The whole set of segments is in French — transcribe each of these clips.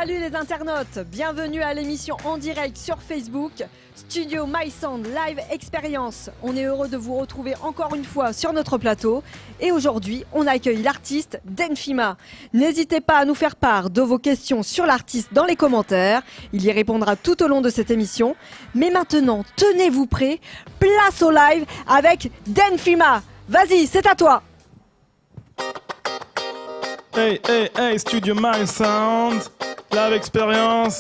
Salut les internautes, bienvenue à l'émission en direct sur Facebook, Studio My Sound Live Experience. On est heureux de vous retrouver encore une fois sur notre plateau et aujourd'hui on accueille l'artiste Denfima. N'hésitez pas à nous faire part de vos questions sur l'artiste dans les commentaires, il y répondra tout au long de cette émission. Mais maintenant, tenez-vous prêts, place au live avec Denfima. Vas-y, c'est à toi. Hey, hey, hey, Studio My Sound, Live Experience,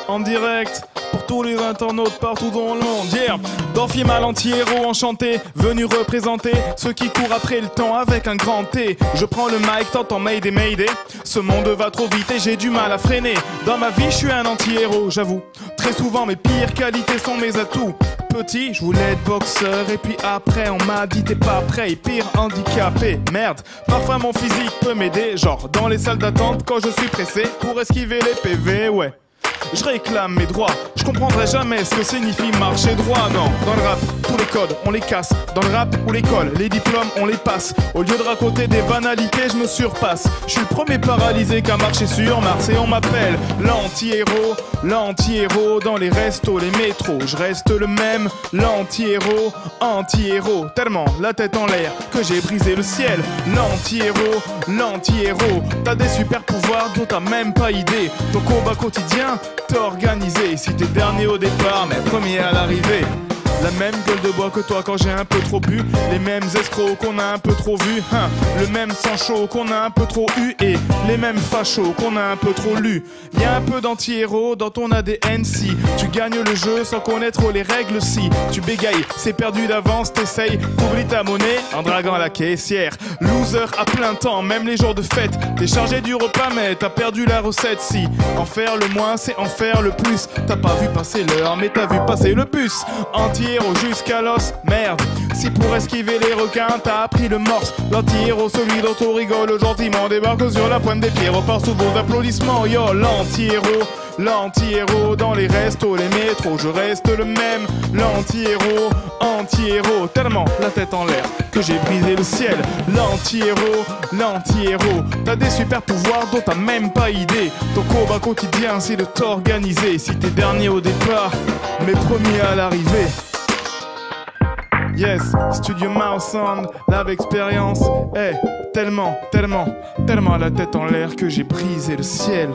en direct, pour tous les internautes partout dans le monde. Yeah, Denfima l'anti-héros enchanté, venu représenter ceux qui courent après le temps avec un grand T. Je prends le mic, t'entends Mayday, Mayday. Ce monde va trop vite et j'ai du mal à freiner. Dans ma vie, je suis un anti-héros, j'avoue. Très souvent, mes pires qualités sont mes atouts. Petit, je voulais être boxeur et puis après on m'a dit t'es pas prêt et pire handicapé. Merde, parfois mon physique peut m'aider, genre dans les salles d'attente quand je suis pressé pour esquiver les PV, ouais. Je réclame mes droits, je comprendrai jamais ce que signifie marcher droit. Non, dans le rap, tous les codes, on les casse. Dans le rap ou l'école, les diplômes, on les passe. Au lieu de raconter des banalités, je me surpasse. Je suis le premier paralysé qu'à marcher sur Mars et on m'appelle l'anti-héros. L'anti-héros dans les restos, les métros. Je reste le même, l'anti-héros, anti-héros. Tellement la tête en l'air que j'ai brisé le ciel. L'anti-héros, l'anti-héros. T'as des super pouvoirs dont t'as même pas idée. Ton combat quotidien, t'organiser. Si t'es dernier au départ, mais premier à l'arrivée. La même gueule de bois que toi quand j'ai un peu trop bu. Les mêmes escrocs qu'on a un peu trop vus, hein. Le même sang chaud qu'on a un peu trop eu. Et les mêmes fachos qu'on a un peu trop lus. Y'a un peu d'anti-héros dans ton ADN si tu gagnes le jeu sans connaître les règles. Si tu bégayes, c'est perdu d'avance. T'essayes, t'oublies ta monnaie en draguant la caissière. Loser à plein temps, même les jours de fête. T'es chargé du repas mais t'as perdu la recette. Si en faire le moins c'est en faire le plus. T'as pas vu passer l'heure mais t'as vu passer le bus. Anti-héros jusqu'à l'os, merde. Si pour esquiver les requins t'as appris le morse. L'anti-héros, celui dont on rigole gentiment, débarque sur la pointe des pieds, repart sous vos applaudissements. Yo, l'anti-héros, l'anti-héros dans les restos, les métros, je reste le même. L'anti-héros, anti-héros, tellement la tête en l'air que j'ai brisé le ciel. L'anti-héros, l'anti-héros, t'as des super pouvoirs dont t'as même pas idée. Ton combat quotidien c'est de t'organiser. Si t'es dernier au départ, mais premier à l'arrivée. Yes, Studio My Sound, Live Experience. Hey, tellement, tellement, tellement la tête en l'air que j'ai brisé le ciel.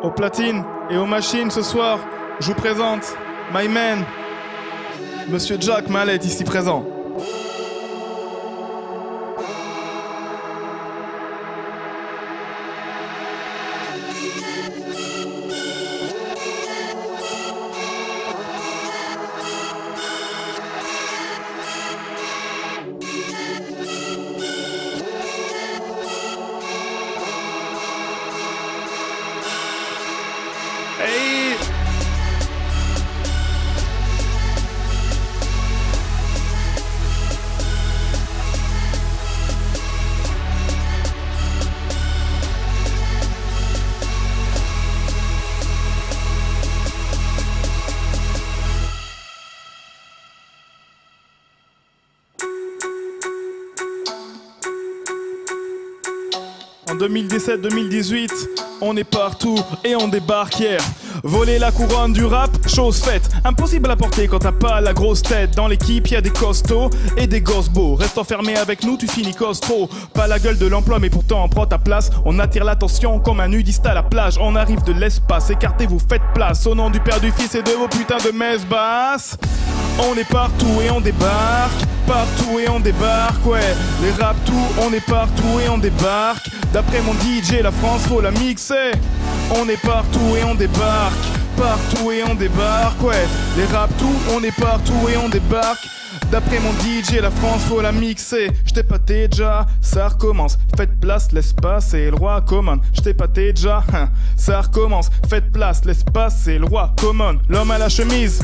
Aux platines et aux machines ce soir, je vous présente my man, Monsieur Jack Mallet ici présent. En 2017-2018, on est partout et on débarque hier. Voler la couronne du rap, chose faite. Impossible à porter quand t'as pas la grosse tête. Dans l'équipe, y'a des costauds et des gosses beaux. Reste enfermé avec nous, tu finis costro. Pas la gueule de l'emploi, mais pourtant on prend ta place. On attire l'attention comme un nudiste à la plage. On arrive de l'espace, écartez-vous, faites place. Au nom du Père, du Fils et de vos putains de messes basses. On est partout et on débarque. Partout et on débarque, ouais. Les rap tout, on est partout et on débarque. D'après mon DJ, la France faut la mixer. On est partout et on débarque. Partout et on débarque, ouais. Les rap tout, on est partout et on débarque. D'après mon DJ, la France faut la mixer. J't'ai pâté déjà, ça recommence. Faites place, l'espace et le roi commande. J't'ai pâté déjà, ça recommence. Faites place, l'espace et le roi commande. L'homme à la chemise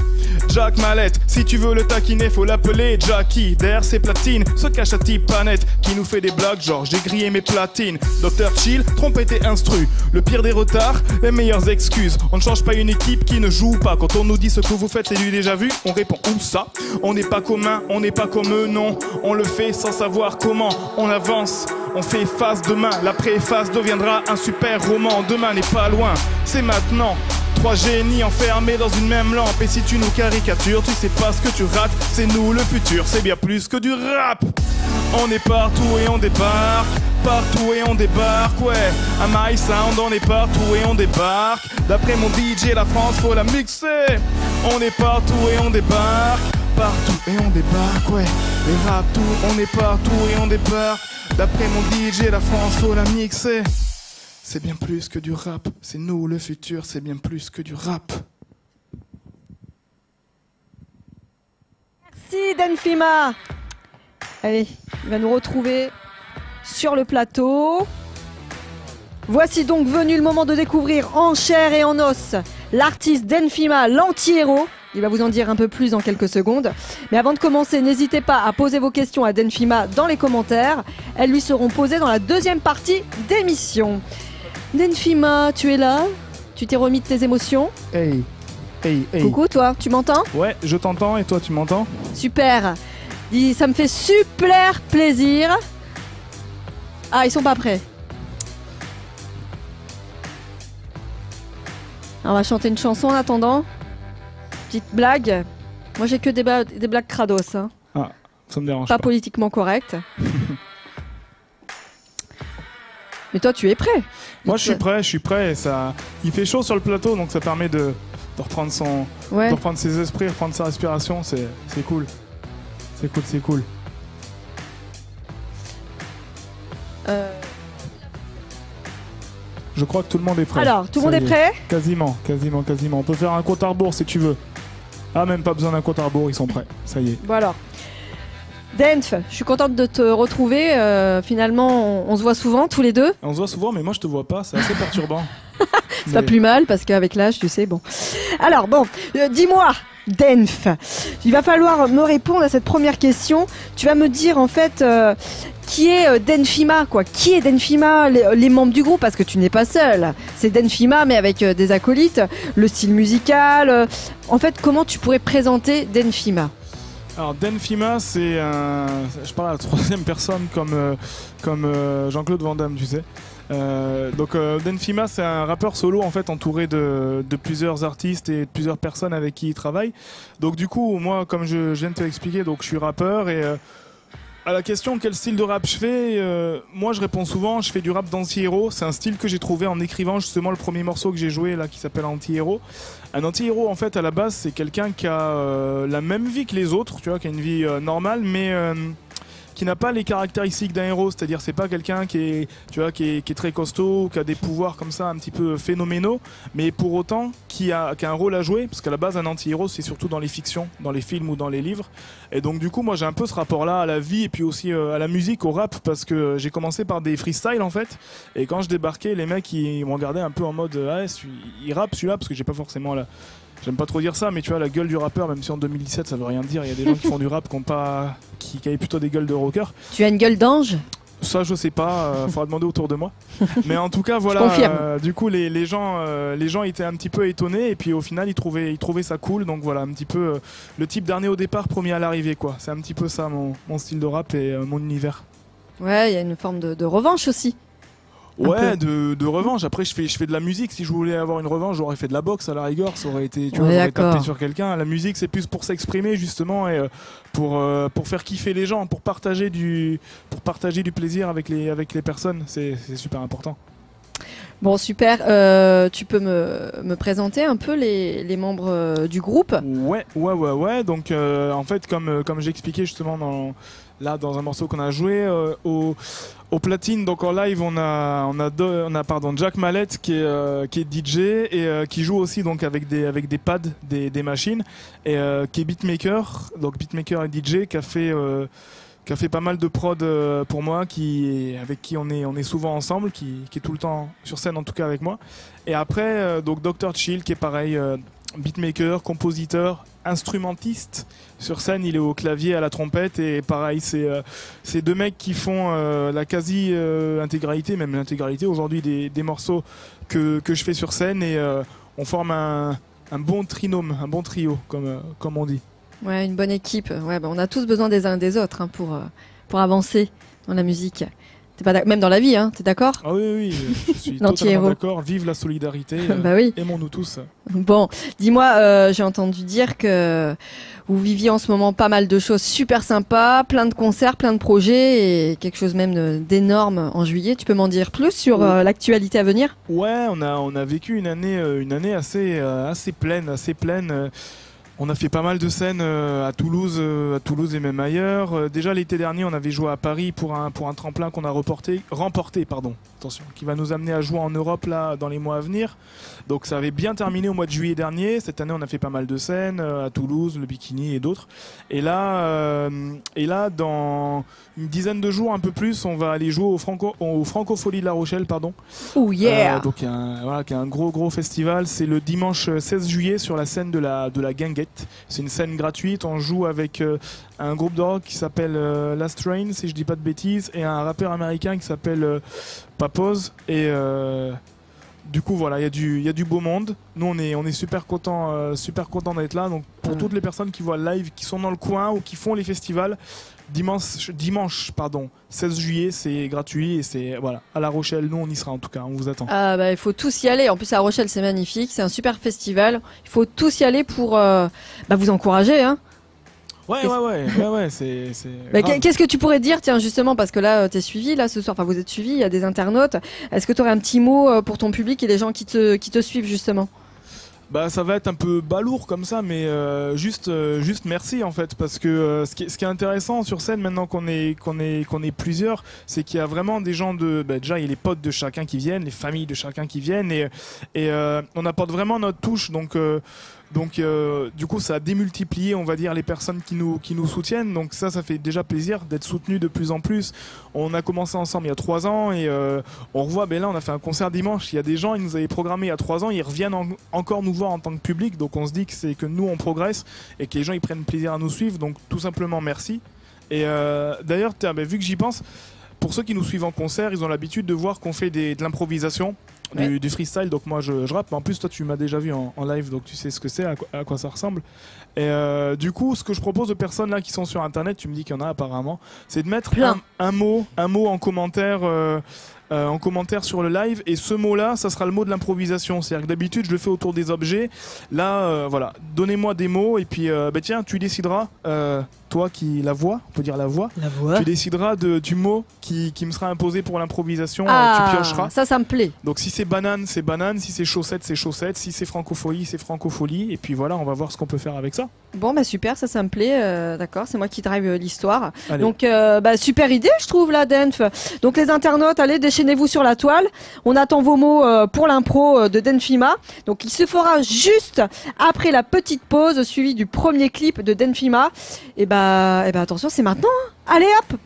Jack Mallette. Si tu veux le taquiner, faut l'appeler Jackie. Derrière ses platines se cache un type panette qui nous fait des blagues genre j'ai grillé mes platines. Dr Chill, trompette et instru. Le pire des retards, les meilleures excuses. On ne change pas une équipe qui ne joue pas. Quand on nous dit ce que vous faites c'est du déjà vu, on répond où ça? On n'est pas commun, on n'est pas comme eux, non. On le fait sans savoir comment. On avance, on fait face demain. La préface deviendra un super roman. Demain n'est pas loin, c'est maintenant. Trois génies enfermés dans une même lampe. Et si tu nous caricatures, tu sais pas ce que tu rates. C'est nous le futur, c'est bien plus que du rap. On est partout et on débarque. Partout et on débarque, ouais. À My Sound, on est partout et on débarque. D'après mon DJ, la France, faut la mixer. On est partout et on débarque. Partout et on débarque, ouais. Les rap tout, on est partout et on débarque. D'après mon DJ, la France, faut la mixer. C'est bien plus que du rap, c'est nous le futur, c'est bien plus que du rap. Merci Denfima. Allez, il va nous retrouver sur le plateau. Voici donc venu le moment de découvrir en chair et en os l'artiste Denfima, l'anti-héros. Il va vous en dire un peu plus dans quelques secondes. Mais avant de commencer, n'hésitez pas à poser vos questions à Denfima dans les commentaires. Elles lui seront posées dans la deuxième partie d'émission. Denfima, tu es là? Tu t'es remis de tes émotions? Hey, hey, hey. Coucou toi, tu m'entends? Ouais, je t'entends et toi tu m'entends? Super. Dis, ça me fait super plaisir. Ah, ils sont pas prêts. On va chanter une chanson en attendant. Petite blague. Moi j'ai que des blagues crados. Hein. Ah, ça me dérange pas politiquement correct. Mais toi tu es prêt? Moi je suis prêt. Ça... Il fait chaud sur le plateau donc ça permet de reprendre de reprendre ses esprits, reprendre sa respiration. C'est cool. C'est cool. Je crois que tout le monde est prêt. Alors, tout le monde est prêt? Quasiment. On peut faire un compte à rebours si tu veux. Ah, même pas besoin d'un compte à rebours, ils sont prêts. Ça y est. Bon alors. Denf, je suis contente de te retrouver. Finalement, on se voit souvent, tous les deux. On se voit souvent, mais moi je te vois pas, c'est assez perturbant. C'est pas plus mal, parce qu'avec l'âge, tu sais, bon. Alors, bon, dis-moi, Denf, il va falloir me répondre à cette première question. Tu vas me dire, en fait, qui est Denfima, quoi. Qui est Denfima, les membres du groupe, parce que tu n'es pas seul. C'est Denfima, mais avec des acolytes, le style musical. En fait, comment tu pourrais présenter Denfima? Alors Denfima, c'est je parle à la troisième personne comme Jean-Claude Van Damme, tu sais. Donc Denfima, c'est un rappeur solo en fait entouré de plusieurs artistes et de plusieurs personnes avec qui il travaille. Donc du coup, moi, comme je viens de te l'expliquer, donc je suis rappeur et à la question quel style de rap je fais, moi je réponds souvent, je fais du rap d'anti-héros. C'est un style que j'ai trouvé en écrivant justement le premier morceau que j'ai joué là qui s'appelle Anti-héros. Un anti-héros en fait à la base c'est quelqu'un qui a la même vie que les autres, tu vois, qui a une vie normale mais qui n'a pas les caractéristiques d'un héros, c'est-à-dire c'est pas quelqu'un qui est, tu vois, qui est très costaud, qui a des pouvoirs comme ça un petit peu phénoménaux, mais pour autant qui a un rôle à jouer, parce qu'à la base un anti-héros c'est surtout dans les fictions, dans les films ou dans les livres, et donc du coup moi j'ai un peu ce rapport-là à la vie et puis aussi à la musique, au rap, parce que j'ai commencé par des freestyles en fait, et quand je débarquais les mecs ils m'ont regardé un peu en mode ah, il rappe celui-là, parce que j'ai pas forcément la... J'aime pas trop dire ça, mais tu vois, la gueule du rappeur, même si en 2017 ça veut rien dire, il y a des gens qui font du rap qui avaient plutôt des gueules de rocker. Tu as une gueule d'ange? Ça, je sais pas, faudra demander autour de moi. Mais en tout cas, voilà, du coup, les gens étaient un petit peu étonnés, et puis au final, ils trouvaient ça cool. Donc voilà, un petit peu le type d'Arné au départ, premier à l'arrivée, quoi. C'est un petit peu ça, mon style de rap et mon univers. Ouais, il y a une forme de revanche aussi. Ouais, de revanche. Après, je fais de la musique. Si je voulais avoir une revanche, j'aurais fait de la boxe à la rigueur. Ça aurait été, tu vois, j'aurais tapé sur quelqu'un. La musique, c'est plus pour s'exprimer justement et pour faire kiffer les gens, pour partager du plaisir avec les personnes. C'est super important. Bon, super. Tu peux me présenter un peu les membres du groupe? Ouais. Donc, en fait, comme j'expliquais justement dans un morceau qu'on a joué au platine, donc en live on a Jack Mallette qui est DJ et qui joue aussi donc avec des pads, des machines, et qui est beatmaker, donc beatmaker et DJ, qui a fait pas mal de prod pour moi, avec qui on est souvent ensemble, qui est tout le temps sur scène en tout cas avec moi. Et après donc Dr Chill qui est pareil, beatmaker, compositeur, instrumentiste. Sur scène, il est au clavier, à la trompette, et pareil, c'est deux mecs qui font la quasi-intégralité, même l'intégralité aujourd'hui des morceaux que je fais sur scène, et on forme un bon trinôme, un bon trio, comme on dit. Ouais, une bonne équipe. Ouais, bah, on a tous besoin des uns et des autres hein, pour avancer dans la musique. T'es pas même dans la vie, hein, t'es d'accord? Ah oui, je suis totalement d'accord. Vive la solidarité. Bah oui. Aimons-nous tous. Bon, dis-moi, j'ai entendu dire que vous viviez en ce moment pas mal de choses super sympas, plein de concerts, plein de projets et quelque chose même d'énorme en juillet. Tu peux m'en dire plus sur l'actualité à venir? Ouais, on a vécu une année assez pleine. On a fait pas mal de scènes à Toulouse et même ailleurs. Déjà l'été dernier, on avait joué à Paris pour un tremplin qu'on a remporté, attention, qui va nous amener à jouer en Europe là dans les mois à venir. Donc ça avait bien terminé au mois de juillet dernier. Cette année, on a fait pas mal de scènes à Toulouse, le Bikini et d'autres. Et là, dans une dizaine de jours, un peu plus, on va aller jouer au Francofolie de La Rochelle, pardon. Oh yeah. Donc qui est un gros festival. C'est le dimanche 16 juillet sur la scène de la Guinguette. C'est une scène gratuite. On joue avec un groupe de rock qui s'appelle Last Train, si je dis pas de bêtises, et un rappeur américain qui s'appelle Papoz. Et du coup voilà, il y a du beau monde. Nous on est super contents d'être là. Donc pour toutes les personnes qui voient le live, qui sont dans le coin ou qui font les festivals, dimanche 16 juillet, c'est gratuit, et c'est voilà, à La Rochelle. Nous on y sera, en tout cas, on vous attend. Ah bah il faut tous y aller. En plus La Rochelle c'est magnifique, c'est un super festival. Il faut tous y aller pour vous encourager hein. Ouais, c'est qu'est-ce que tu pourrais dire, tiens, justement, parce que là, t'es suivi, là, ce soir, enfin, vous êtes suivi, il y a des internautes. Est-ce que tu aurais un petit mot pour ton public et les gens qui te suivent, justement? Bah, ça va être un peu balourd comme ça, mais juste merci, en fait, parce que ce qui est intéressant sur scène, maintenant qu'on est plusieurs, c'est qu'il y a vraiment des gens déjà, il y a les potes de chacun qui viennent, les familles de chacun qui viennent, et on apporte vraiment notre touche, donc du coup ça a démultiplié, on va dire, les personnes qui nous soutiennent. Donc ça fait déjà plaisir d'être soutenu de plus en plus. On a commencé ensemble il y a 3 ans, et on revoit, là on a fait un concert dimanche, il y a des gens, ils nous avaient programmé il y a 3 ans, ils reviennent encore nous voir en tant que public. Donc on se dit que c'est que nous on progresse et que les gens ils prennent plaisir à nous suivre. Donc tout simplement merci. Et d'ailleurs vu que j'y pense, pour ceux qui nous suivent en concert, ils ont l'habitude de voir qu'on fait de l'improvisation. Ouais. Du freestyle, donc moi je rappe, mais en plus toi tu m'as déjà vu en live, donc tu sais ce que c'est, à quoi ça ressemble. Et du coup, ce que je propose aux personnes là qui sont sur internet, tu me dis qu'il y en a apparemment, c'est de mettre un mot en commentaire sur le live, et ce mot là ça sera le mot de l'improvisation. C'est-à-dire que d'habitude je le fais autour des objets, là voilà, donnez-moi des mots, et puis tiens, tu décideras, toi qui la voix, on peut dire la voix, tu décideras du mot qui me sera imposé pour l'improvisation. Tu piocheras. Ça me plaît. Donc si c'est banane, c'est banane, si c'est chaussette, c'est chaussette, si c'est francophonie, c'est francophonie, et puis voilà, on va voir ce qu'on peut faire avec ça. Bon bah super, ça me plaît, d'accord, c'est moi qui drive l'histoire. Allez. Donc super idée je trouve là, Denf. Donc les internautes, allez, déchaînez-vous sur la toile. On attend vos mots pour l'impro de Denfima. Donc il se fera juste après la petite pause suivie du premier clip de Denfima. Et attention, c'est maintenant hein. Allez hop.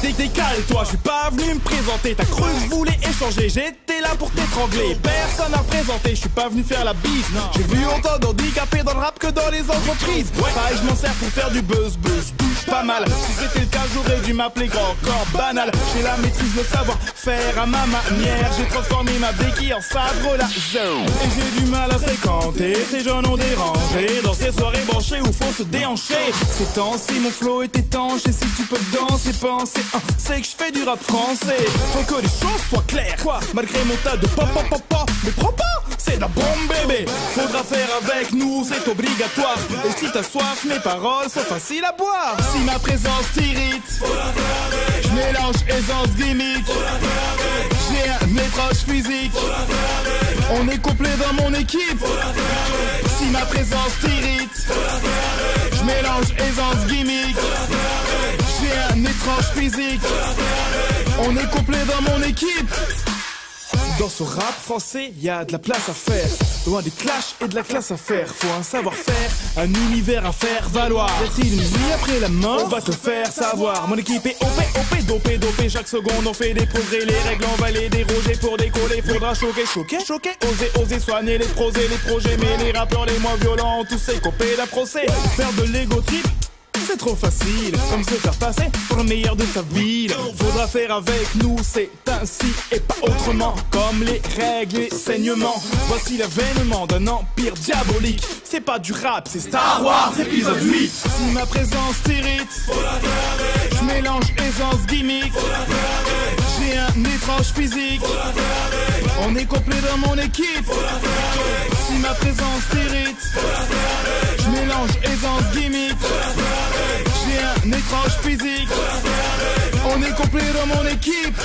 Décale-toi, je suis pas venu me présenter. T'as cru que je voulais échanger, j'étais là pour t'étrangler. Personne n'a présenté, je suis pas venu faire la bise. J'ai vu autant d'handicapés dans le rap que dans les entreprises. Pareil, je m'en sers pour faire du buzz. Pas mal, si c'était le cas, j'aurais dû m'appeler grand corps banal. J'ai la maîtrise, le savoir-faire à ma manière. J'ai transformé ma béquille en sabre laser. Et j'ai du mal à fréquenter ces jeunes ont dérangé. Dans ces soirées branchées où faut se déhancher. Ces temps-ci, mon flow est étanche. Et si tu peux danser, penser, c'est que je fais du rap français. Faut que les choses soient claires. Quoi, malgré mon tas de pop. Mais prends pas, c'est de la bombe bébé. Faudra faire avec nous, c'est obligatoire. Et si t'as soif, mes paroles sont faciles à boire. Si ma présence t'irrite, je mélange aisance gimmick. J'ai un étrange physique. On est complet dans mon équipe. Si ma présence t'irrite, je mélange aisance gimmick. J'ai un étrange physique. On est complet dans mon équipe. Dans ce rap français, y a de la place à faire. Loin des clashs et de la classe à faire. Faut un savoir-faire, un univers à faire valoir. Y a-t-il une vie après la mort? On va te faire savoir. Mon équipe est OP, dopé. Chaque seconde on fait des progrès. Les règles on va les déroger pour décoller. Faudra choquer. Oser soigner les pros et les projets. Mais les rappeurs les moins violents ont tous écopé d'un procès. Faire de l'ego trip, c'est trop facile, comme se faire passer pour le meilleur de sa ville. Faudra faire avec nous, c'est ainsi et pas autrement. Comme les règles et saignements. Voici l'avènement d'un empire diabolique. C'est pas du rap, c'est Star Wars épisode 8. Si ma présence t'irrite, je mélange aisance gimmick. J'ai un étrange physique. On est complet dans mon équipe. Si ma présence t'irrite, je mélange aisance gimmick. J'ai un étrange physique. On est complet dans mon équipe.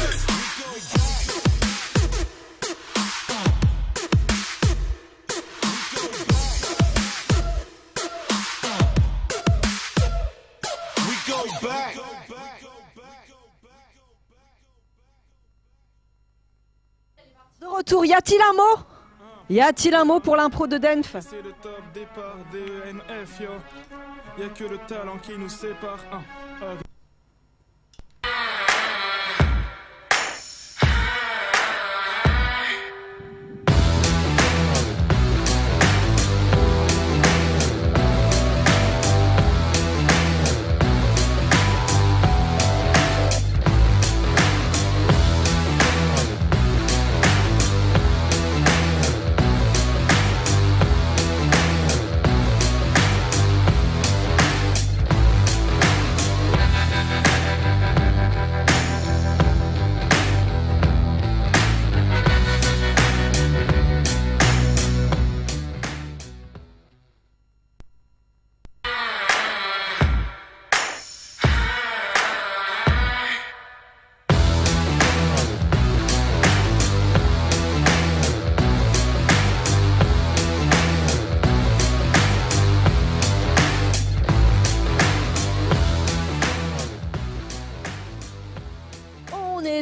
De retour, y a-t-il un mot? Y a-t-il un mot pour l'impro de Denf? C'est le top départ des NF, yo. Y'a que le talent qui nous sépare.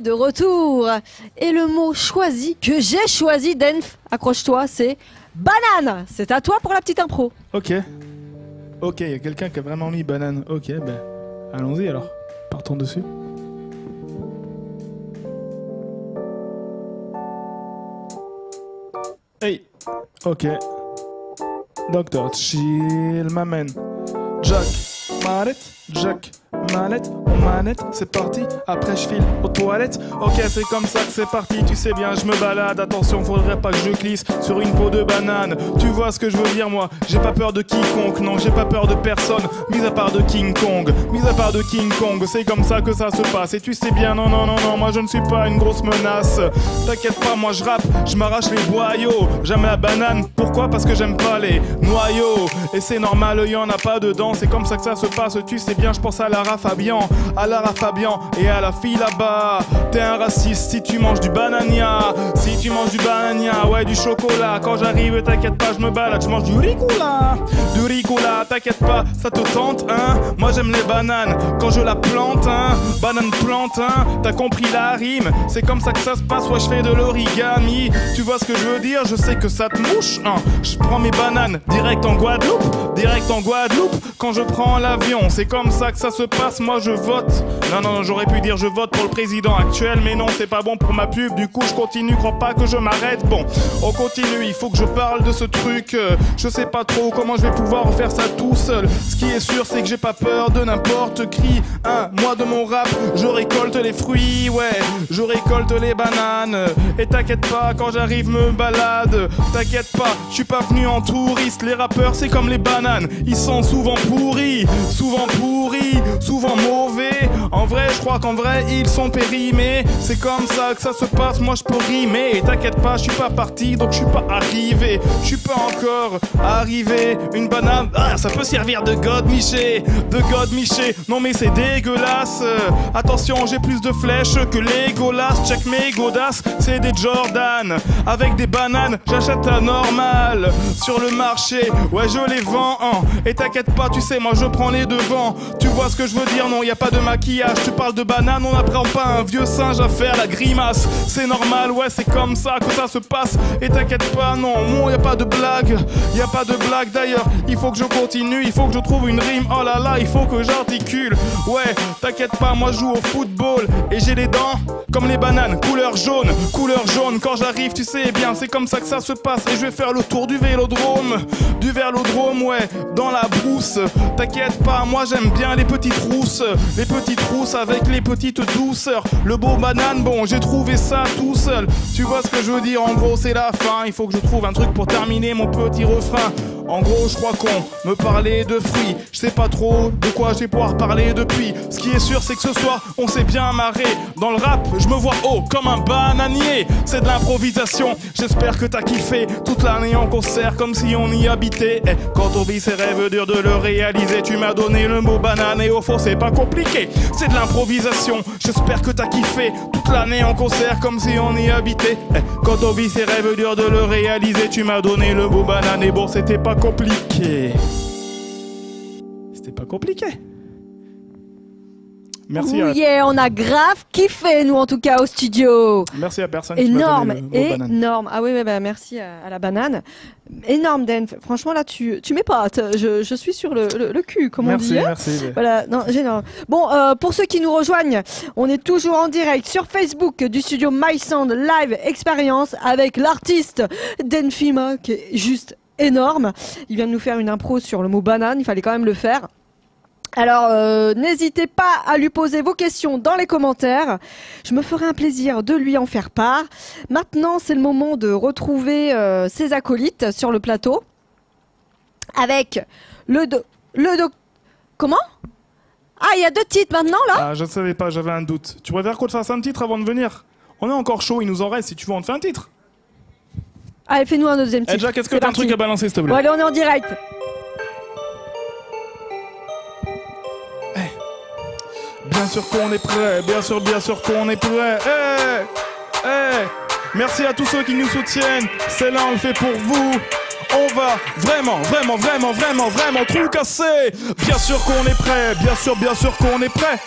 De retour. Et le mot choisi, que j'ai choisi, Denf, accroche-toi, c'est banane. C'est à toi pour la petite impro. Ok, il y a quelqu'un qui a vraiment mis banane. Ok, ben allons-y alors. Partons dessus. Hey, ok. Docteur Chill m'amène. Jack, mallette, manette, c'est parti. Après je file aux toilettes. Ok, c'est comme ça que c'est parti. Tu sais bien, je me balade. Attention, faudrait pas que je glisse sur une peau de banane. Tu vois ce que je veux dire, moi. J'ai pas peur de quiconque, non, j'ai pas peur de personne. Mis à part de King Kong, c'est comme ça que ça se passe. Et tu sais bien, non, moi je ne suis pas une grosse menace. T'inquiète pas, moi je rappe, je m'arrache les boyaux. J'aime la banane, pourquoi? Parce que j'aime pas les noyaux. Et c'est normal, y en a pas dedans. C'est comme ça que ça se passe, tu sais bien, je pense à Lara Fabian et à la fille là-bas. T'es un raciste si tu manges du banania. Si tu manges du banania, ouais, du chocolat. Quand j'arrive, t'inquiète pas, je me balade, je mange du ricola, t'inquiète pas, ça te tente, hein. Moi Moi j'aime les bananes quand je la plante, hein. Banane plante, hein. T'as compris la rime? C'est comme ça que ça se passe, ouais, je fais de l'origami. Tu vois ce que je veux dire? Je sais que ça te mouche, hein. Je prends mes bananes direct en Guadeloupe, direct en Guadeloupe. Quand je prends l'avion, c'est comme ça que ça se passe. Moi je vote. Non, j'aurais pu dire je vote pour le président actuel, mais non, c'est pas bon pour ma pub. Du coup je continue, crois pas que je m'arrête. Bon, on continue, il faut que je parle de ce truc. Je sais pas trop comment je vais pouvoir faire ça tout seul. Ce qui est sûr, c'est que j'ai pas peur de n'importe qui, hein. Moi de mon rap, je récolte les fruits, ouais, je récolte les bananes. Et t'inquiète pas, quand j'arrive me balade. T'inquiète pas, je suis pas venu en touriste. Les rappeurs c'est comme les bananes, ils sont souvent pourris, souvent mauvais. En vrai, je crois qu'en vrai ils sont périmés. C'est comme ça que ça se passe, moi je peux rimer. Et t'inquiète pas, je suis pas parti, donc je suis pas arrivé. Je suis pas encore arrivé. Une banane, ah, ça peut servir de godemiché, de godemiché. Non mais c'est dégueulasse. Attention, j'ai plus de flèches que les Golas. Check mes godasses, c'est des Jordan. Avec des bananes, j'achète à normal sur le marché, ouais je les vends, hein. Et t'inquiète pas, tu sais, moi je prends les devants. Tu vois ce que je veux dire? Non, y a pas de maquillage. Tu parles de banane, on n'apprend pas un vieux singe à faire la grimace. C'est normal, ouais, c'est comme ça que ça se passe. Et t'inquiète pas, non, moi y a pas de blague. Y a pas de blague d'ailleurs. Il faut que je continue, il faut que je trouve une rime. Oh là là, il faut que j'articule. Ouais, t'inquiète pas, moi je joue au football et j'ai les dents comme les bananes, couleur jaune, couleur jaune. Quand j'arrive, tu sais bien, c'est comme ça que ça se passe. Et je vais faire le tour du vélodrome, ouais, dans la brousse. T'inquiète pas, moi j'aime bien les petites rousses avec les petites douceurs. Le beau banane, bon, j'ai trouvé ça tout seul. Tu vois ce que je veux dire? En gros, c'est la fin. Il faut que je trouve un truc pour terminer mon petit refrain. En gros, je crois qu'on me parlait de fruits. Je sais pas trop de quoi je vais pouvoir parler depuis. Ce qui est sûr, c'est que ce soir, on s'est bien marré. Dans le rap, je me vois haut comme un bananier. C'est de l'improvisation, j'espère que t'as kiffé. Toute l'année en concert, comme si on y habitait. Et quand on vit ses rêves, dur de le réaliser. Tu m'as donné le mot banane et au fond, c'est pas compliqué. C'est de l'improvisation, j'espère que t'as kiffé. Toute l'année en concert, comme si on y habitait. Et quand on vit ses rêves, dur de le réaliser. Tu m'as donné le mot banane et bon, c'était pas compliqué. C'était pas compliqué. Merci à... Yeah, on a grave kiffé, nous en tout cas au studio. Merci à personne énorme, qui m'a donné le mot banane. Énorme. Ah oui, bah, merci à la banane. Énorme, Dan. Franchement, là, tu m'épates. Je suis sur le cul, comme on dit. Merci. Voilà, non, génial. Bon, pour ceux qui nous rejoignent, on est toujours en direct sur Facebook du studio My Sound Live Experience avec l'artiste Dan Fima, qui est juste énorme. Il vient de nous faire une impro sur le mot banane. Il fallait quand même le faire. Alors, n'hésitez pas à lui poser vos questions dans les commentaires. Je me ferai un plaisir de lui en faire part. Maintenant, c'est le moment de retrouver ses acolytes sur le plateau. Avec Comment? Ah, il y a 2 titres maintenant, là? Ah, je ne savais pas, j'avais un doute. Tu préfères qu'on te fasse un titre avant de venir? On est encore chaud, il nous en reste. Si tu veux, on te fait un titre. Allez, fais-nous un deuxième titre. Jack, est-ce que t'as un truc à balancer, s'il te plaît? Bon, allez, on est en direct. Bien sûr qu'on est prêt, bien sûr qu'on est prêt. Merci à tous ceux qui nous soutiennent. C'est là, on le fait pour vous. On va vraiment tout casser. Bien sûr qu'on est prêt, bien sûr qu'on est prêt.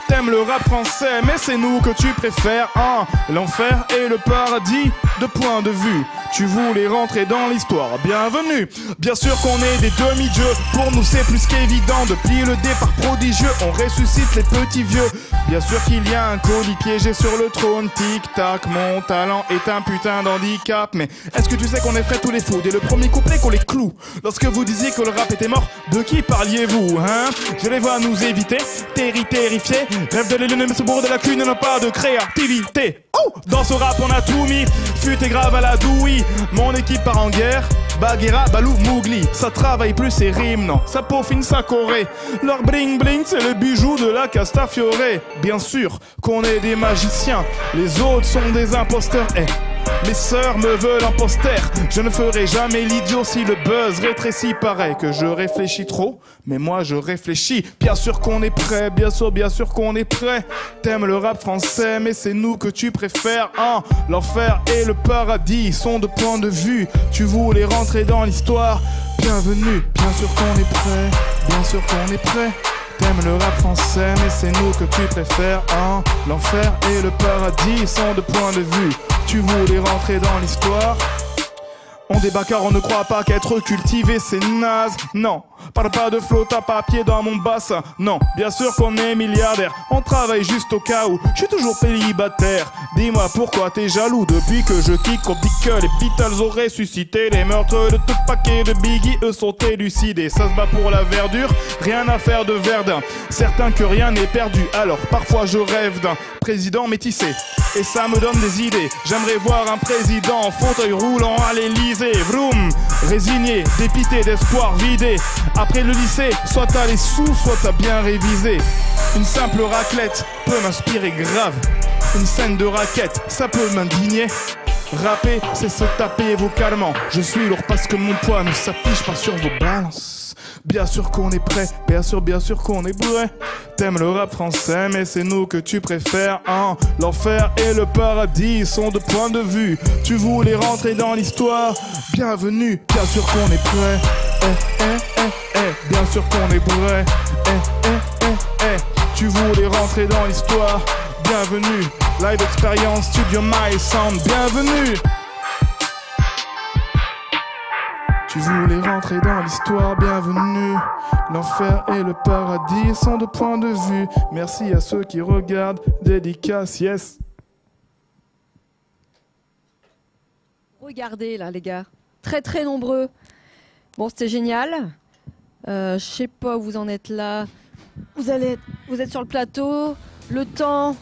T'aimes le rap français, mais c'est nous que tu préfères, hein. L'enfer et le paradis, de point de vue. Tu voulais rentrer dans l'histoire, bienvenue. Bien sûr qu'on est des demi-dieux, pour nous c'est plus qu'évident. Depuis le départ prodigieux, on ressuscite les petits vieux. Bien sûr qu'il y a un colis piégé sur le trône. Tic-tac, mon talent est un putain d'handicap. Mais est-ce que tu sais qu'on est prêts tous les fous dès le premier couplet qu'on les cloue? Lorsque vous disiez que le rap était mort, de qui parliez-vous, hein? Je les vois nous éviter, terrifiés. Rêve de l'élu, mais ce bourreau de la cul n'a pas de créativité. Oh, dans ce rap on a tout mis, fut et grave à la douille. Mon équipe part en guerre, Bagheera, Balou, Mowgli. Ça travaille plus ses rimes, non, ça peaufine sa Corée. Leur bling bling c'est le bijou de la Castafiore. Bien sûr qu'on est des magiciens, les autres sont des imposteurs. Mes sœurs me veulent en poster. Je ne ferai jamais l'idiot si le buzz rétrécit. Paraît que je réfléchis trop, mais moi je réfléchis. Bien sûr qu'on est prêt, bien sûr qu'on est prêt. T'aimes le rap français, mais c'est nous que tu préfères, hein. L'enfer et le paradis sont de points de vue. Tu voulais rentrer dans l'histoire, bienvenue. Bien sûr qu'on est prêt, bien sûr qu'on est prêt. T'aimes le rap français, mais c'est nous que tu préfères, hein. L'enfer et le paradis sont de points de vue. Tu voulais rentrer dans l'histoire. On débat car on ne croit pas qu'être cultivé c'est naze. Non, parle pas de flotte à papier dans mon bassin. Non, bien sûr qu'on est milliardaire. On travaille juste au cas où je suis toujours célibataire. Dis-moi pourquoi t'es jaloux depuis que je kick. On dit que les Beatles ont ressuscité. Les meurtres de Tupac et de Biggie, eux sont élucidés. Ça se bat pour la verdure, rien à faire de Verdun. Certain que rien n'est perdu, alors parfois je rêve d'un président métissé. Et ça me donne des idées. J'aimerais voir un président en fauteuil roulant à l'Elysée. Vroom, résigné, dépité d'espoir vidé. Après le lycée, soit t'as les sous, soit t'as bien révisé. Une simple raclette peut m'inspirer grave. Une scène de raquette, ça peut m'indigner. Rapper, c'est se taper vocalement. Je suis lourd parce que mon poids ne s'affiche pas sur vos balances. Bien sûr qu'on est prêt, bien sûr qu'on est prêt. T'aimes le rap français, mais c'est nous que tu préfères, hein. L'enfer et le paradis sont de points de vue. Tu voulais rentrer dans l'histoire, bienvenue. Bien sûr qu'on est prêt, bien sûr qu'on est prêt, Tu voulais rentrer dans l'histoire, bienvenue. Live Experience, Studio My Sound, bienvenue. Tu voulais rentrer dans l'histoire, bienvenue. L'enfer et le paradis sont de points de vue. Merci à ceux qui regardent, dédicace, yes. Regardez là les gars, très nombreux. Bon, c'était génial. Je sais pas où vous en êtes là. Vous êtes sur le plateau. Le temps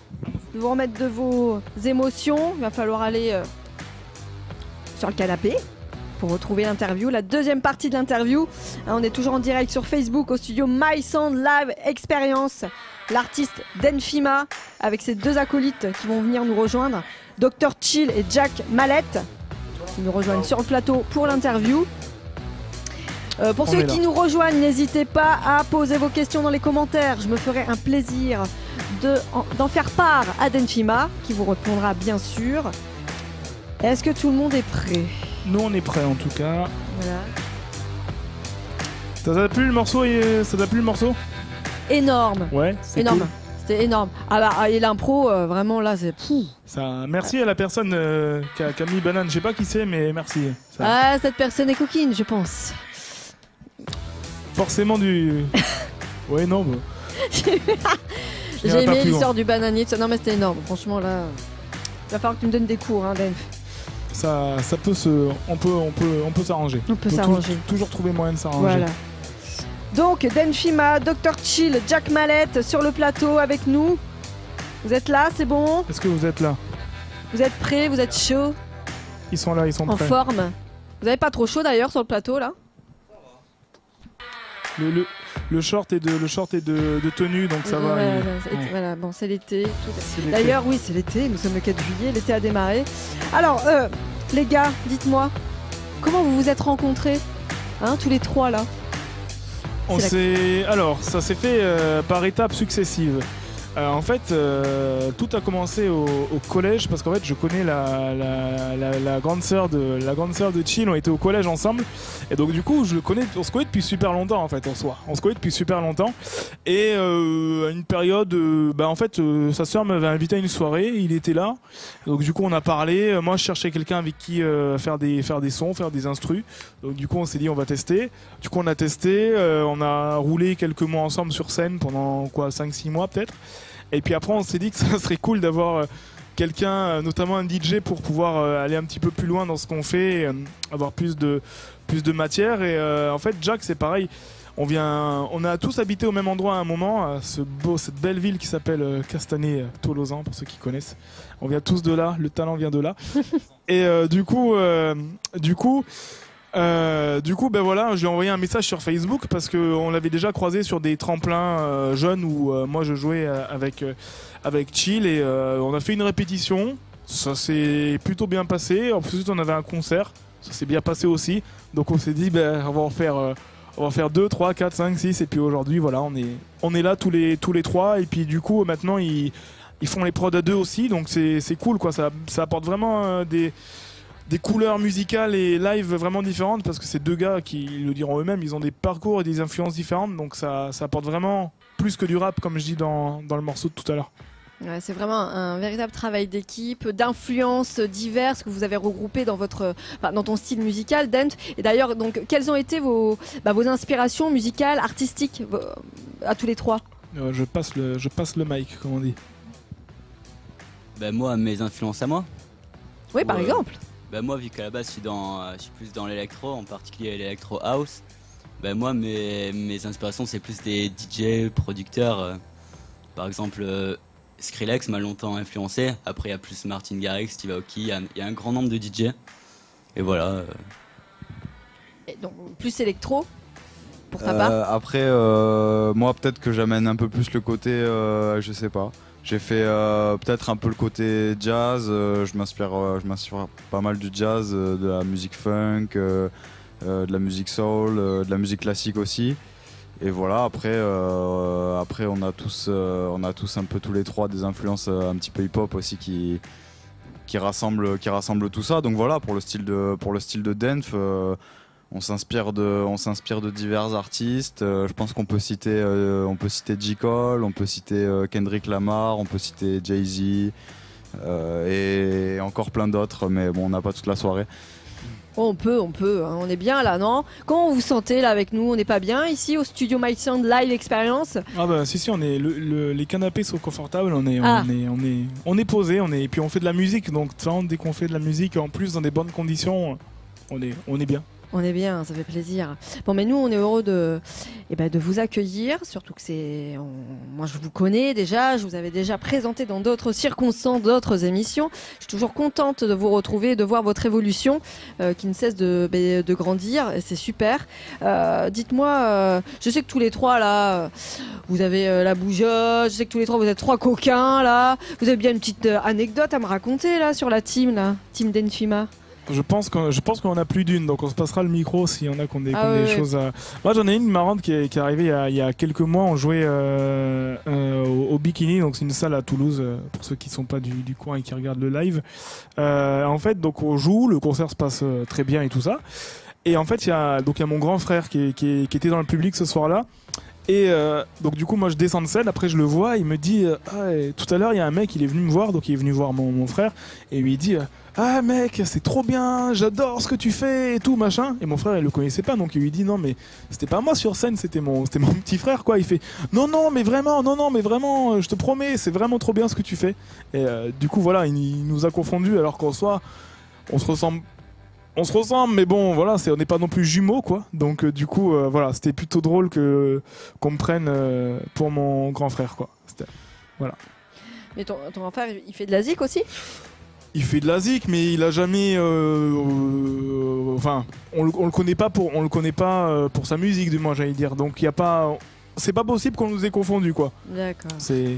de vous remettre de vos émotions. Il va falloir aller sur le canapé pour retrouver l'interview, la deuxième partie de l'interview. On est toujours en direct sur Facebook au studio My Sound Live Experience. L'artiste Denfima avec ses deux acolytes qui vont venir nous rejoindre, Dr Chill et Jack Mallette, qui nous rejoignent sur le plateau pour l'interview. Pour ceux qui nous rejoignent, n'hésitez pas à poser vos questions dans les commentaires. Je me ferai un plaisir d'en faire part à Denfima, qui vous répondra bien sûr. Est-ce que tout le monde est prêt ? Nous on est prêts en tout cas. Voilà. Ça t'a plu le morceau Énorme. Ouais, c'est énorme. Cool. C'était énorme. Ah bah et l'impro vraiment là c'est fou. Ça, merci à la personne qui a mis banane, je sais pas qui c'est mais merci. Ça. Ah cette personne est coquine je pense. Forcément du. Ouais non. Bah. J'ai aimé l'histoire du bananier. Non mais c'était énorme. Franchement là, il va falloir que tu me donnes des cours hein Denf. Ça peut on peut s'arranger. On peut s'arranger. Toujours trouver moyen de s'arranger. Voilà. Donc Denfima, Dr Chill, Jack Mallette sur le plateau avec nous. Vous êtes là, c'est bon ? Est-ce que vous êtes là ? Vous êtes prêts ? Vous êtes chauds ? Ils sont là, ils sont prêts. En forme. Vous n'avez pas trop chaud d'ailleurs sur le plateau là ? Le short est de tenue donc ça va. Voilà, bon c'est l'été. D'ailleurs oui c'est l'été, nous sommes le 4 juillet, l'été a démarré. Alors les gars, dites-moi, comment vous vous êtes rencontrés hein, tous les trois là ? Alors ça s'est fait par étapes successives. En fait, tout a commencé au collège parce qu'en fait, je connais la grande sœur de Chill. On était au collège ensemble et donc du coup, on se connaît depuis super longtemps en fait en soi. On se connaît depuis super longtemps et à une période, en fait, sa sœur m'avait invité à une soirée. Il était là, donc du coup, on a parlé. Moi, je cherchais quelqu'un avec qui faire des sons, faire des instrus. Donc du coup, on s'est dit on va tester. Du coup, on a testé. On a roulé quelques mois ensemble sur scène pendant 5-6 mois peut-être. Et puis après on s'est dit que ça serait cool d'avoir quelqu'un, notamment un DJ pour pouvoir aller un petit peu plus loin dans ce qu'on fait, et, avoir plus de matière. Et en fait Jack c'est pareil, on a tous habité au même endroit à un moment, cette belle ville qui s'appelle Castanet-Tolosan pour ceux qui connaissent. On vient tous de là, le talent vient de là. Et du coup, voilà, je lui ai envoyé un message sur Facebook parce qu'on l'avait déjà croisé sur des tremplins jeunes où moi je jouais avec Chill et on a fait une répétition. Ça s'est plutôt bien passé. Ensuite, on avait un concert. Ça s'est bien passé aussi. Donc on s'est dit, on va en faire 2, 3, 4, 5, 6. Et puis aujourd'hui, voilà, on est là tous les trois. Et puis du coup, maintenant, ils font les prods à deux aussi. Donc c'est cool, quoi. Ça apporte vraiment des couleurs musicales et live vraiment différentes, parce que c'est deux gars qui le diront eux-mêmes, ils ont des parcours et des influences différentes, donc ça apporte vraiment plus que du rap, comme je dis dans le morceau de tout à l'heure. Ouais, c'est vraiment un véritable travail d'équipe, d'influences diverses que vous avez regroupées dans dans ton style musical, Dent. Et d'ailleurs, donc, quelles ont été vos inspirations musicales, artistiques, à tous les trois? Je passe le mic, comme on dit. Moi, mes influences à moi. Oui, par exemple. Moi, vu qu'à la base, je suis plus dans l'électro, en particulier l'électro house. Moi, mes inspirations, c'est plus des DJ, producteurs. Par exemple, Skrillex m'a longtemps influencé. Après, il y a plus Martin Garrix, Steve Aoki. Il y a un grand nombre de DJ. Et voilà. Et donc, plus électro pour ta part. Après, moi, peut-être que j'amène un peu plus le côté, je sais pas. J'ai fait peut-être un peu le côté jazz. Je m'inspire pas mal du jazz, de la musique funk, de la musique soul, de la musique classique aussi. Et voilà, après on a tous un peu tous les trois des influences un petit peu hip-hop aussi qui rassemblent tout ça. Donc voilà, pour le style de Denf, on s'inspire de divers artistes. Je pense qu'on peut citer J. Cole, on peut citer Kendrick Lamar, on peut citer Jay-Z et encore plein d'autres, mais bon, on n'a pas toute la soirée. On peut, hein, on est bien là, non? Comment vous vous sentez là avec nous? On n'est pas bien ici au studio My Sound Live Experience? Ah bah si, on est les canapés sont confortables, on est posé, et puis on fait de la musique, donc dès qu'on fait de la musique en plus dans des bonnes conditions, on est bien. On est bien, ça fait plaisir. Bon, mais nous, on est heureux de vous accueillir, surtout que moi, je vous connais déjà, je vous avais déjà présenté dans d'autres circonstances, d'autres émissions. Je suis toujours contente de vous retrouver, de voir votre évolution qui ne cesse de grandir, et c'est super. Dites-moi, je sais que tous les trois, là, vous avez la bougeotte, je sais que tous les trois, vous êtes trois coquins, là. Vous avez bien une petite anecdote à me raconter, là, sur la team d'Enfima. Je pense qu'on en a plus d'une, donc on se passera le micro s'il y en a qui ont des choses à... Moi j'en ai une marrante qui est arrivée il y a quelques mois. On jouait au Bikini, donc c'est une salle à Toulouse pour ceux qui ne sont pas du coin et qui regardent le live. En fait, donc on joue, le concert se passe très bien et tout ça. Et en fait, il y a mon grand frère qui était dans le public ce soir-là. Et donc du coup moi je descends de scène, après je le vois, il me dit tout à l'heure il y a un mec, il est venu me voir, donc il est venu voir mon frère et lui il dit ah mec c'est trop bien, j'adore ce que tu fais et tout machin. Et mon frère il le connaissait pas, donc il lui dit non mais c'était pas moi sur scène, c'était mon petit frère quoi. Il fait non mais vraiment je te promets c'est vraiment trop bien ce que tu fais. Et du coup voilà, il nous a confondus alors qu'en soi on se ressemble, mais bon, voilà, on n'est pas non plus jumeaux, quoi. Donc, du coup, voilà, c'était plutôt drôle qu'on me prenne pour mon grand frère, quoi. Voilà. Mais ton grand frère, il fait de la zik aussi? Il fait de la zik, mais il a jamais. Enfin, on le connaît pas pour sa musique, du moins, j'allais dire. Donc, il y a pas. C'est pas possible qu'on nous ait confondus, quoi. D'accord. C'est.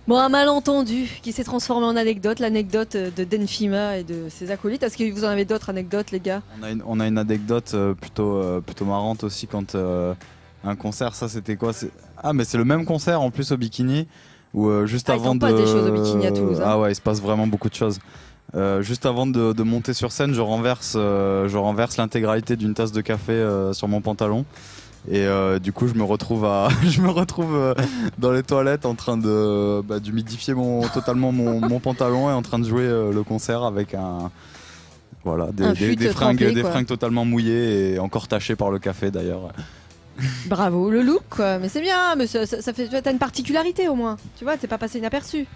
Bon, un malentendu qui s'est transformé en anecdote, l'anecdote de Denfima et de ses acolytes. Est-ce que vous en avez d'autres anecdotes, les gars? On a une anecdote plutôt marrante aussi quand un concert, ça c'était quoi? Mais c'est le même concert en plus au Bikini où juste avant de. Ils font pas des choses au Bikini à Toulouse. Hein. Ah ouais, il se passe vraiment beaucoup de choses. Juste avant de monter sur scène, je renverse l'intégralité d'une tasse de café sur mon pantalon. Et du coup je me retrouve dans les toilettes en train d'humidifier totalement mon pantalon et en train de jouer le concert avec des fringues totalement mouillées et encore tachées par le café d'ailleurs. Bravo, le look quoi. Mais c'est bien, mais ça fait, t'as une particularité au moins. Tu vois, t'es pas passé inaperçu.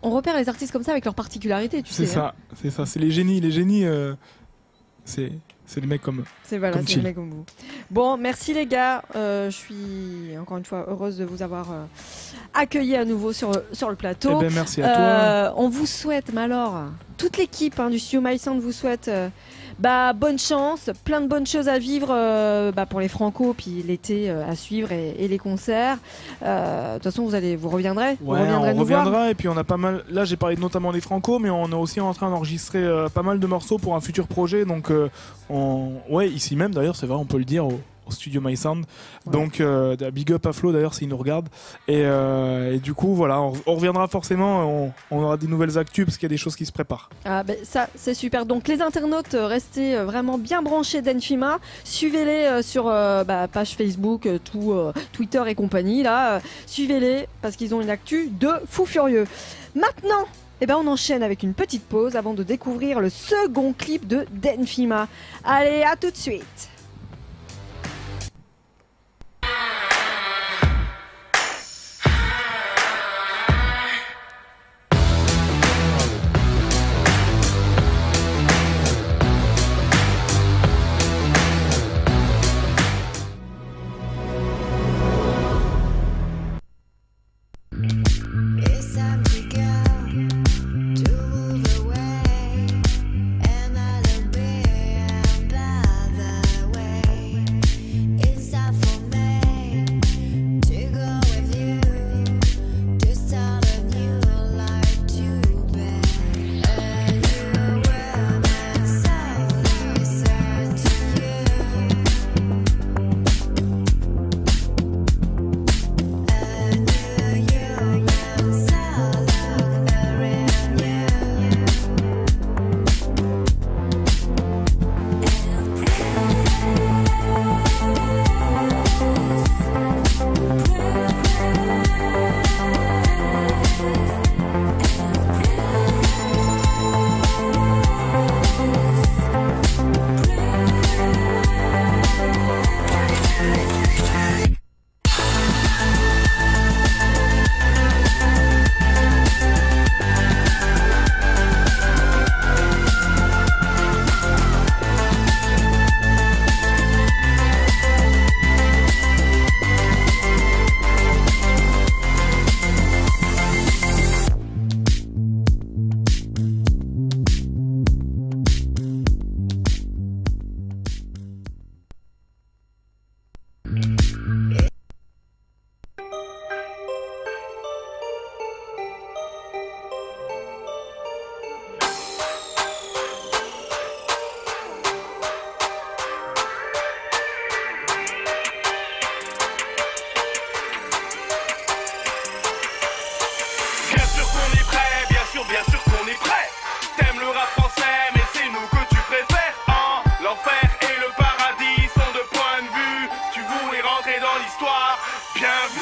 On repère les artistes comme ça avec leurs particularités, tu sais. C'est ça, c'est les génies, c'est des mecs comme eux. C'est des mecs comme vous. Bon, merci les gars. Je suis encore une fois heureuse de vous avoir accueillis à nouveau sur le plateau. Eh ben, merci à toi. On vous souhaite, mais alors, toute l'équipe du studio My Sound vous souhaite bonne chance, plein de bonnes choses à vivre pour les Franco, puis l'été à suivre et les concerts. De toute façon, vous reviendrez. Ouais, on reviendra et puis on a pas mal. Là, j'ai parlé notamment des Franco, mais on est aussi en train d'enregistrer pas mal de morceaux pour un futur projet. Donc, ici même d'ailleurs, c'est vrai, on peut le dire au studio My Sound. Donc big up à Flo d'ailleurs s'il nous regarde. Et du coup voilà, on reviendra forcément, on aura des nouvelles actus parce qu'il y a des choses qui se préparent. Ah ben ça c'est super. Donc les internautes, restez vraiment bien branchés d'Enfima. Suivez-les sur page Facebook, Twitter et compagnie là. Suivez-les parce qu'ils ont une actu de fou furieux. Maintenant, on enchaîne avec une petite pause avant de découvrir le second clip de d'Enfima. Allez, à tout de suite.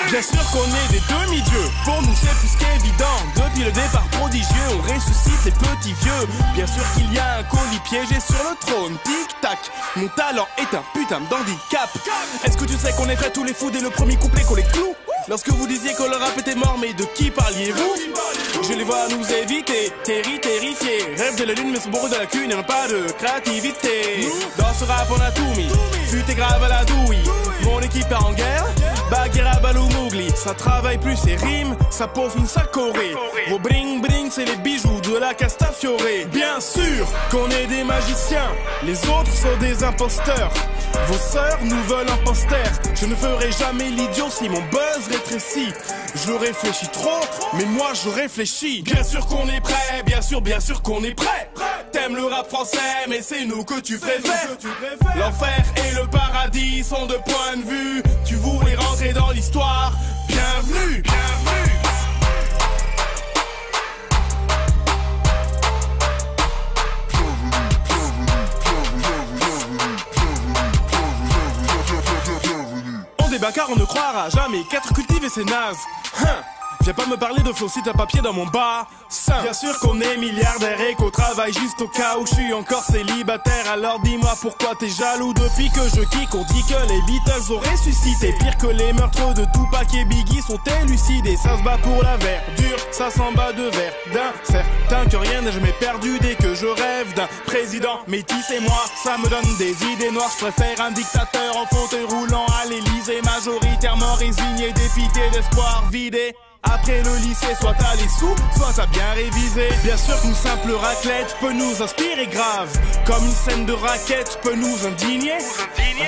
Bien sûr qu'on est des demi-dieux, pour nous c'est plus qu'évident. Depuis le départ prodigieux, on ressuscite les petits vieux. Bien sûr qu'il y a un colis piégé sur le trône, tic-tac. Mon talent est un putain d'handicap. Est-ce que tu sais qu'on est prêts tous les fous dès le premier couplet qu'on les cloue? Lorsque vous disiez que le rap était mort, mais de qui parliez-vous? Je les vois nous éviter, terrifiés. Rêve de la lune mais sont bourrés de la cune et n'ont pas de créativité. Dans ce rap on a tout mis, fut et grave à la douille. Mon équipe est en guerre, Bagheera Balou Mowgli. Ça travaille plus ses rimes, sa peaufine sa choré. Vos bring bring c'est les bijoux de la Castafiore. Bien sûr qu'on est des magiciens, les autres sont des imposteurs. Vos sœurs nous veulent un poster. Je ne ferai jamais l'idiot si mon buzz rétrécit. Je réfléchis trop, mais moi je réfléchis. Bien sûr qu'on est prêt, bien sûr qu'on est prêt. T'aimes le rap français, mais c'est nous que tu préfères. L'enfer et le paradis sont de points de vue. Tu voulais rentrer dans l'histoire, bienvenue, bienvenue. Car on ne croira jamais qu'être cultivé c'est naze. Viens pas me parler de flow si t'as papier dans mon bassin. Bien sûr qu'on est milliardaire et qu'on travaille juste au cas où je suis encore célibataire. Alors dis-moi pourquoi t'es jaloux depuis que je kick. On dit que les Beatles ont ressuscité. Pire que les meurtres de Tupac et Biggie sont élucidés. Ça se bat pour la verdure, ça s'en bat de Verdun. Certain que rien n'a jamais perdu dès que je rêve d'un président métis et moi. Ça me donne des idées noires, je préfère un dictateur en fauteuil roulant à l'Elysée. Majoritairement résigné, dépité d'espoir vidé. Après le lycée, soit t'as les sous, soit t'as bien révisé. Bien sûr qu'une simple raclette peut nous inspirer grave. Comme une scène de raquette peut nous indigner.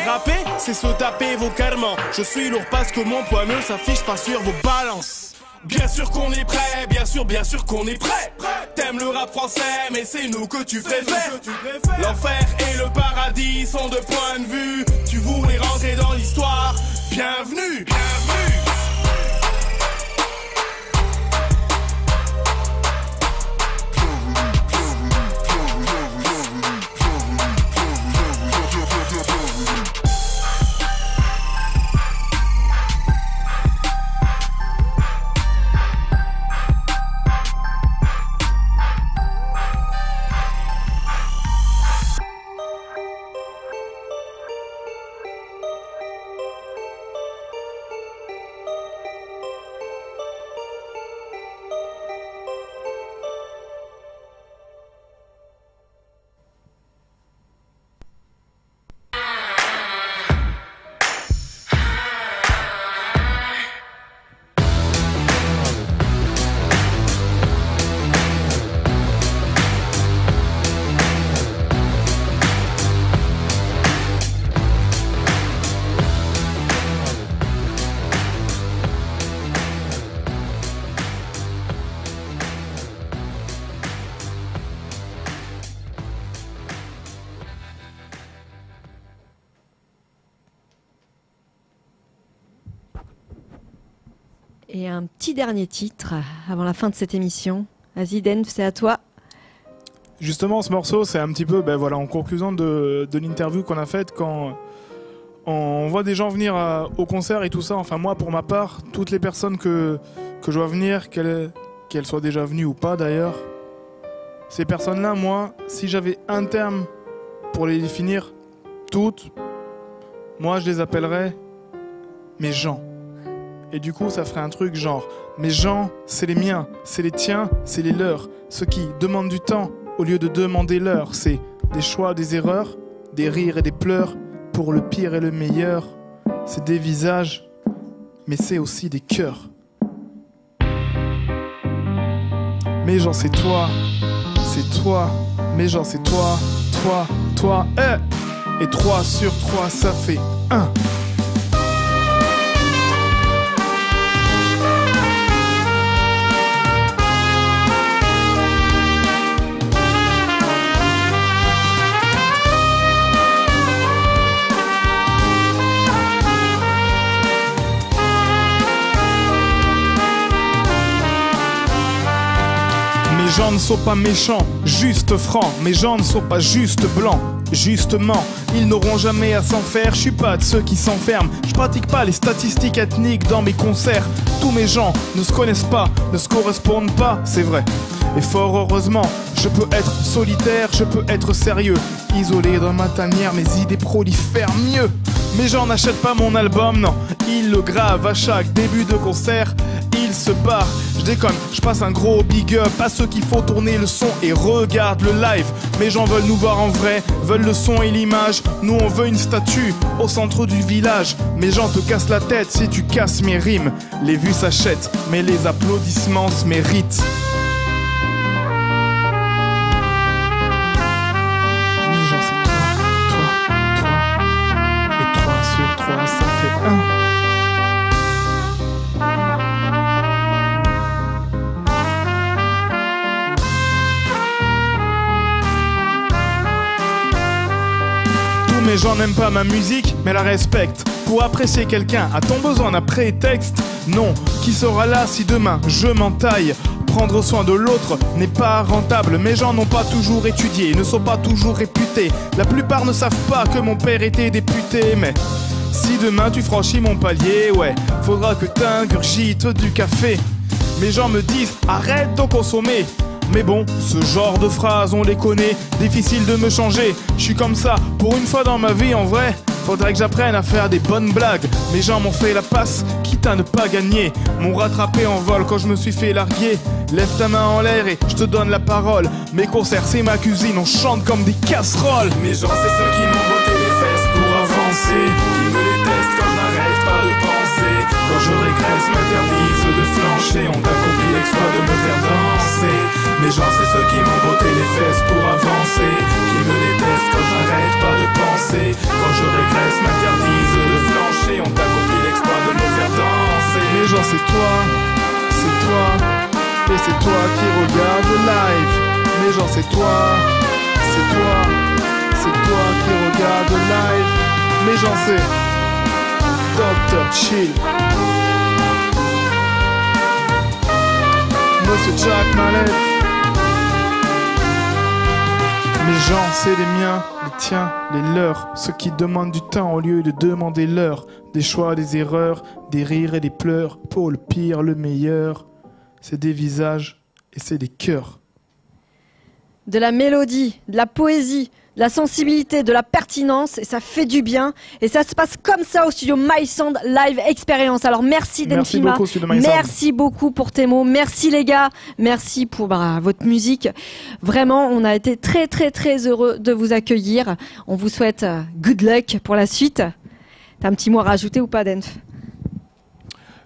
Rapper, c'est se taper vocalement. Je suis lourd parce que mon poids ne s'affiche pas sur vos balances. Bien sûr qu'on est prêt, bien sûr qu'on est prêt. T'aimes le rap français, mais c'est nous que tu préfères. L'enfer et le paradis sont de points de vue. Tu voulais rentrer dans l'histoire. Bienvenue, bienvenue. Et un petit dernier titre avant la fin de cette émission. Vas-y Den, c'est à toi. Justement, ce morceau, c'est un petit peu en conclusion de l'interview qu'on a faite quand on voit des gens venir au concert et tout ça. Enfin, moi, pour ma part, toutes les personnes que je vois venir, qu'elles soient déjà venues ou pas d'ailleurs, ces personnes-là, moi, si j'avais un terme pour les définir toutes, moi, je les appellerais mes gens. Et du coup, ça ferait un truc genre mes gens, c'est les miens, c'est les tiens, c'est les leurs. Ceux qui demandent du temps au lieu de demander l'heure. C'est des choix, des erreurs, des rires et des pleurs. Pour le pire et le meilleur, c'est des visages, mais c'est aussi des cœurs. Mais genre c'est toi, mais genre c'est toi, toi, et 3 sur 3, ça fait 1. Mes gens ne sont pas méchants, juste francs. Mes gens ne sont pas juste blancs. Justement, ils n'auront jamais à s'en faire. Je suis pas de ceux qui s'enferment. Je pratique pas les statistiques ethniques dans mes concerts. Tous mes gens ne se connaissent pas, ne se correspondent pas, c'est vrai. Et fort heureusement, je peux être solitaire, je peux être sérieux. Isolé dans ma tanière, mes idées prolifèrent mieux. Mes gens n'achètent pas mon album, non. Ils le gravent à chaque début de concert. Ils se barrent, je déconne, je passe un gros big up à ceux qui font tourner le son et regardent le live. Mes gens veulent nous voir en vrai, veulent le son et l'image. Nous on veut une statue au centre du village. Mes gens te cassent la tête si tu casses mes rimes. Les vues s'achètent, mais les applaudissements se méritent. Mes gens c'est toi, et 3 sur 3 ça fait 1. Mais j'en aime pas ma musique, mais la respecte. Pour apprécier quelqu'un, a-t-on besoin d'un prétexte? Non, qui sera là si demain je m'entaille? Prendre soin de l'autre n'est pas rentable. Mes gens n'ont pas toujours étudié, ne sont pas toujours réputés. La plupart ne savent pas que mon père était député. Mais si demain tu franchis mon palier, ouais, faudra que t'ingurgites du café. Mes gens me disent, arrête d'en consommer. Mais bon, ce genre de phrases on les connaît, difficile de me changer. Je suis comme ça, pour une fois dans ma vie en vrai. Faudrait que j'apprenne à faire des bonnes blagues. Mes gens m'ont fait la passe, quitte à ne pas gagner. M'ont rattrapé en vol quand je me suis fait larguer. Lève ta main en l'air et je te donne la parole. Mes concerts c'est ma cuisine, on chante comme des casseroles. Mes gens c'est ceux qui m'ont botté les fesses pour avancer, qui me détestent quand je n'arrête pas de penser. Quand je régresse m'interdisent de flancher. On accomplit l'exploit de me faire danser. Mes gens c'est ceux qui m'ont botté les fesses pour avancer, qui me détestent quand je n'arrête pas de penser. Quand je régresse m'interdisent de flancher. On accomplit l'exploit de me faire danser. Mes gens c'est toi, Et c'est toi qui regarde le live. Mais genre c'est toi qui regarde le live. Mais j'en sais Dr. Chill, Monsieur Jack Mallet. Mes gens, c'est les miens, les tiens, les leurs. Ceux qui demandent du temps au lieu de demander l'heure. Des choix, des erreurs, des rires et des pleurs. Pour le pire, le meilleur, c'est des visages et c'est des cœurs. De la mélodie, de la poésie, de la sensibilité, de la pertinence, et ça fait du bien. Et ça se passe comme ça au studio My Sound Live Experience. Alors merci Denfima, Merci beaucoup, studio My Sound. merci beaucoup pour tes mots, merci les gars, merci pour votre musique. Vraiment, on a été très très très heureux de vous accueillir. On vous souhaite good luck pour la suite. T'as un petit mot à rajouter ou pas, Denf?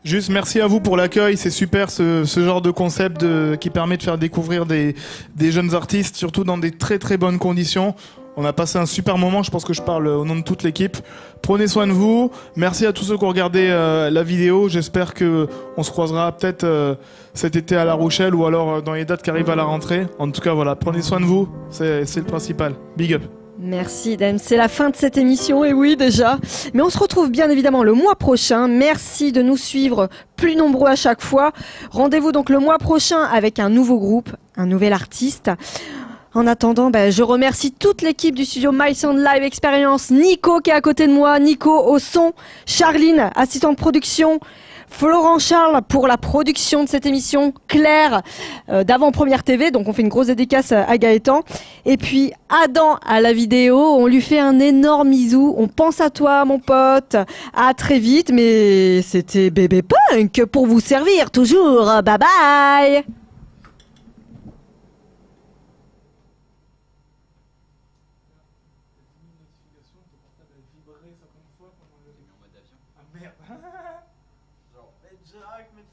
Juste merci à vous pour l'accueil, c'est super ce genre de concept qui permet de faire découvrir des jeunes artistes, surtout dans des très très bonnes conditions. On a passé un super moment, je pense que je parle au nom de toute l'équipe. Prenez soin de vous, merci à tous ceux qui ont regardé la vidéo, j'espère qu'on se croisera peut-être cet été à La Rochelle ou alors dans les dates qui arrivent à la rentrée. En tout cas voilà, prenez soin de vous, c'est le principal. Big up. Merci Dan, c'est la fin de cette émission, et oui déjà. Mais on se retrouve bien évidemment le mois prochain. Merci de nous suivre plus nombreux à chaque fois. Rendez-vous donc le mois prochain avec un nouveau groupe, un nouvel artiste. En attendant, je remercie toute l'équipe du studio My Sound Live Experience. Nico qui est à côté de moi, Nico au son, Charline, assistante de production, Florent Charles pour la production de cette émission, Claire d'Avant-Première TV, donc on fait une grosse dédicace à Gaëtan, et puis Adam à la vidéo, on lui fait un énorme bisou, on pense à toi mon pote, à très vite, mais c'était Bébé Punk pour vous servir toujours, bye bye. Genre, Jack, mais